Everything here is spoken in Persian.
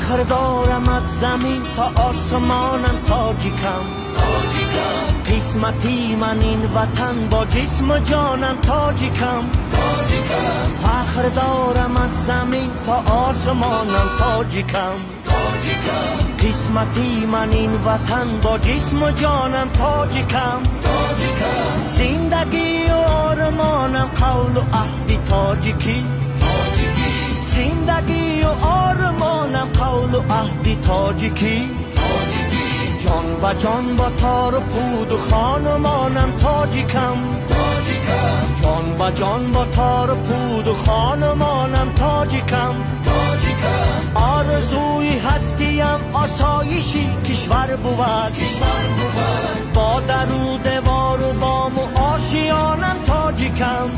فخر دارم از زمین تا آسمانم تاجیکم. قسمتی من این وطن با جسم و جانم تاجیکم. فخر دارم از زمین تا آسمانم تاجیکم. قسمتی من این وطن با جسم و جانم تاجیکم. زندگی و آرمانم قول و عهد تاجیکی. زندگی و آرمانم قول و عهد تاجیکی. جان با جان با تار و پود و خانمانم تاجیکم. جان با جان با تار و پود و خانمانم تاجیکم. آرزوی هستیم آسایشی کشور بود. با در و دیوار و بام و آشیانم تاجیکم.